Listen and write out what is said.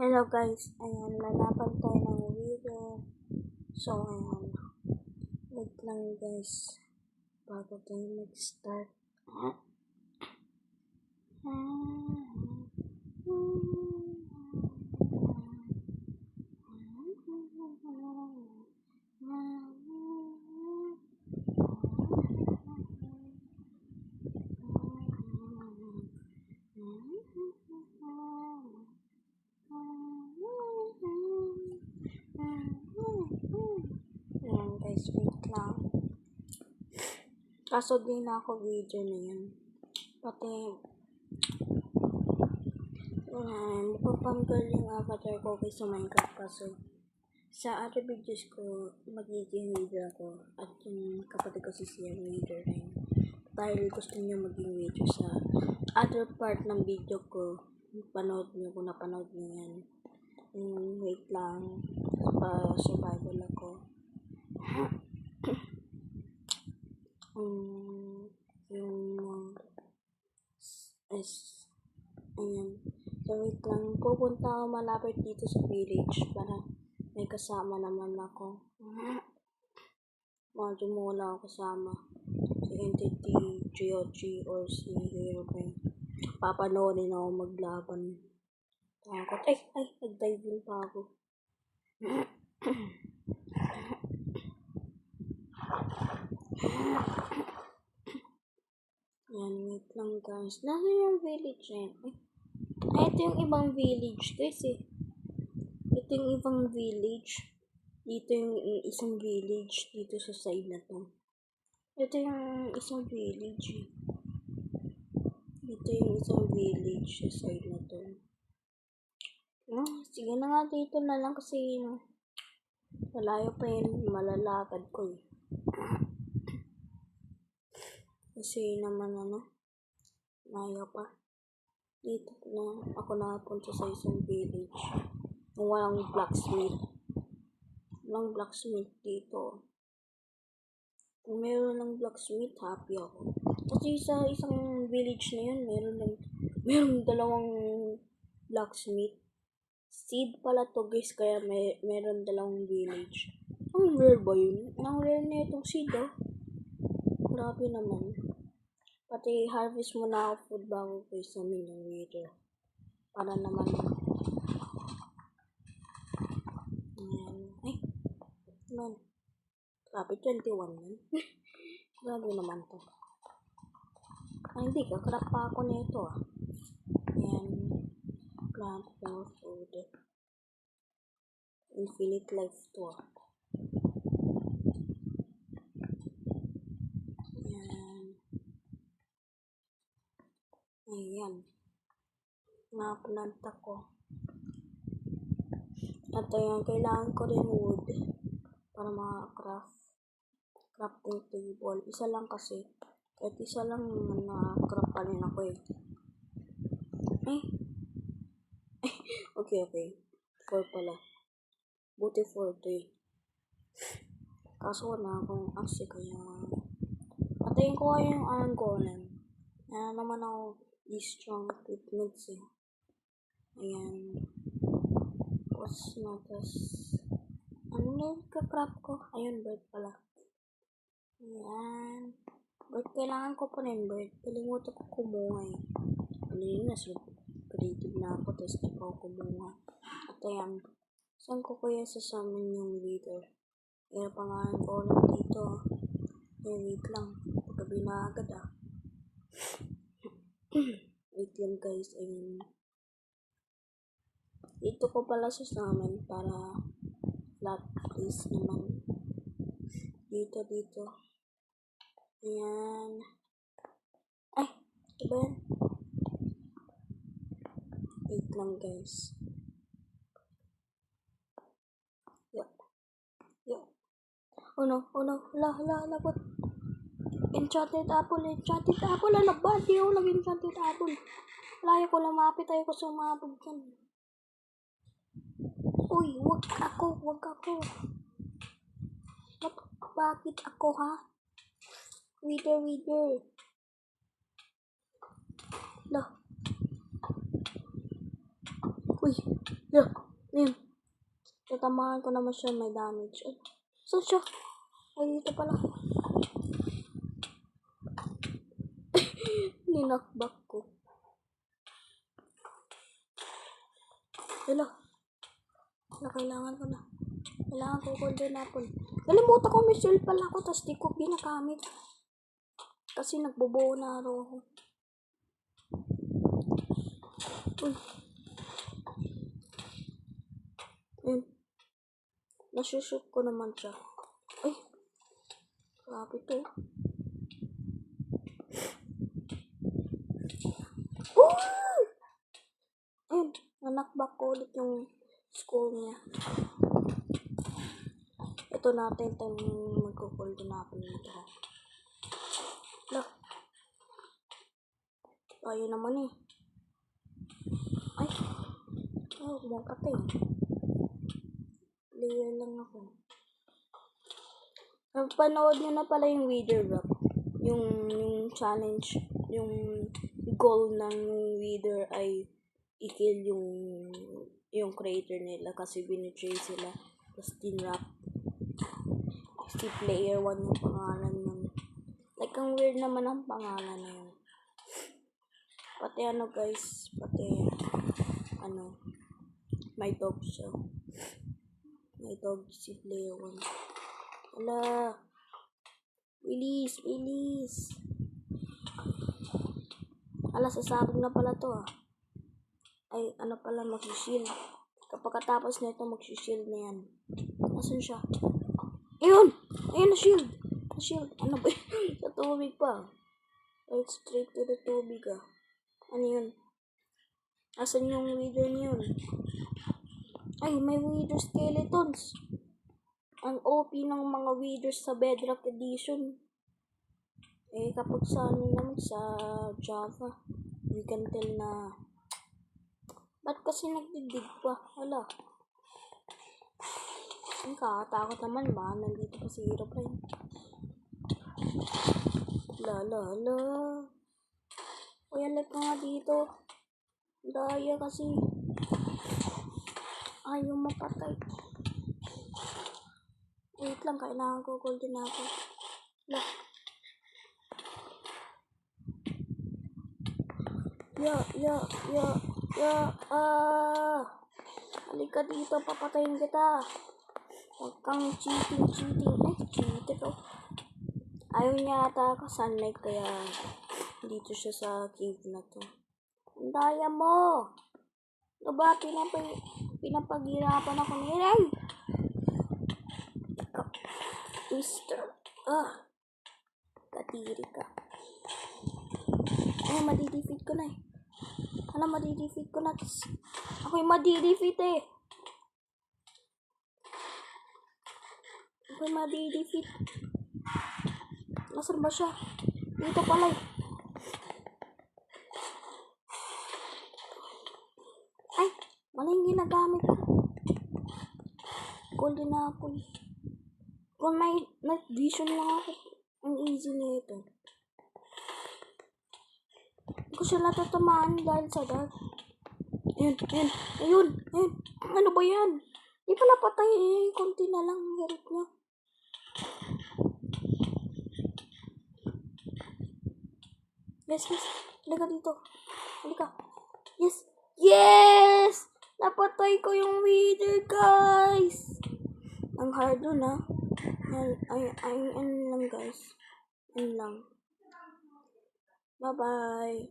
Hello guys, ayan, lalaban tayo ng video. So, ayan, wait lang guys, bago tayo mag-start. Ayan guys, wait lang. Kaso din ako video na yan. Pati, mapapanggal yung avatar ko kay sa Minecraft kaso sa other videos ko, magiging video ako at yung kapatid ko si Sian video rin. Dahil gusto niyo maging video sa other part ng video ko, panood niyo kung napanood niyo yan. Wait lang, pa survival ako. Ayan. So, wait lang. Pupunta ako malapit dito sa village para may kasama naman ako. Medyo muna ako kasama. Si Entity, GOG, or si Herobrine. Papanoorin ako maglaban. Takot. Ay, nag-dive din pa ako. Yan, wait lang guys. Nasa yung village yan? Ito yung ibang village guys eh. Ito yung ibang village. Dito yung isang village dito sa side na to. Ito yung isang village eh. Dito yung isang village sa side na to. Sige na nga dito na lang kasi malayo pa yun malalakad ko eh. Kasi naman malayo pa. Dito na ako napunta sa isang village. Walang blacksmith. Walang blacksmith dito. Kung meron ng blacksmith, happy ako. Kasi sa isang village na yun, meron dalawang blacksmith. Seed pala to guys, kaya meron dalawang village. Ang rare ba yun? Ang rare na itong seed Grabe naman. Pati harvest mo na ako food bago ko isamin yung video. Para naman. Ayan. Ay. Man. Grabe, 21 yan. Grabe naman to. Ay, hindi. Kakrap pa ako nito Ayan. Plant more food. Infinite life to Ayan. Naplanta ko. At ayan, kailangan ko rin wood para crafting table. Isa lang kasi. Kahit isa lang na-craft pa rin ako eh. Okay. 4 pala. Buti 4 to eh. Kaso wala akong axe kaya patayin ko kaya yung iron golem. Ayan naman ako strong equipments eh. Ayan. Tapos ano na yung kakrap ko? Ayun, bird pala. Ayan. Bird, kailangan ko pa rin bird. Kalimutan ko kumuha eh. Ano yun na, so creative na ako. Tapos di pa ako kumuha. At ayan. Saan ko kaya sasamin yung leader? Kaya pangalan ko ulit dito. Wait lang. Pagkabi na agad Wait lang guys, ayun. Dito ko pala sasamin para flat place naman. Dito. Ayan. Ay, diba yan? Wait lang guys. Yo. Oh no. Hala, what? Enchanted apple. Ano ba? Di ako nag-enchanted apple. Layo ko lumapit tayo ko sumabog dyan. Uy, wag ako. Bakit ako Wither. Lah. Uy, yun. Tatamaan ko naman siya, may damage. Ay, saan siya? Ay, dito pala. Ninakbak ko. Hala. Kailangan ko na. Kailangan ko golden apple. Nalimutan ko may shield pala ako, tapos di ko ginagamit. Kasi nagbobow na ako. Uy. Ayun. Nasushoot ko naman siya. Ay. Grabe to. Ayun. Nanakbak ko ulit yung school niya. Ito natin magko-golden apple nito. Look. Tayo naman eh. Ay. Oh, kumakatay. Player lang ako. Panood nyo na pala yung Wither Rap. Yung challenge, yung goal ng Wither ay i-kill yung creator nila kasi binitray sila. Tapos tin-rap. Si Player 1 yung pangalan nun. Like, ang weird naman ang pangalan na yun. Pati guys, may dog siya. May dog si Player 1. Wala. Release. Ala, sasabog na pala to ah. Ay, pala, mag-shield. Kapag katapos na ito, mag-shield na yan. Nasaan siya? Ayun, na-shield. Ano ba yun? Sa tubig pa. Right straight to the tubig ah. Ano yun? Asan yung wither niyon? Ay, may wither skeletons. Ang OP ng mga withers sa Bedrock Edition. Kapag sa Java, we can tell na ba't kasi nagdidig pa? Wala. Ang kakatakot naman ba? Nandito pa si Herobrine. Hala. Uy, alat ka nga dito. Daya kasi. Ayaw mapatay. Wait lang, kailangan ko golden apple. Hala. Halika dito, papatayin kita. Huwag kang cheating. Cheater to. Ayaw niya ata ka-sunlight kaya dito siya sa cave na to. Ang daya mo! Diba, pinapagirapan ako ni Ray. Twister. Katiri ka. Ay, madidefeat ko na eh. Madidefeat ko na. Ako'y madidefeat eh. Nasaan ba siya? Dito pala eh. Ay, mali yung ginagamit ko. Golden apple. Kung may night vision lang ako, ang easy nito. Hindi ko siya natatamaan dahil sa dark. Ayun. Ano ba yan? Di pa napatay eh. Konti na lang ang health niya. Yes. Halika dito. Halika. Yes! Napatay ko yung wither, guys. Ang hard dun ah. Ay lang guys. Yan lang. Bye-bye.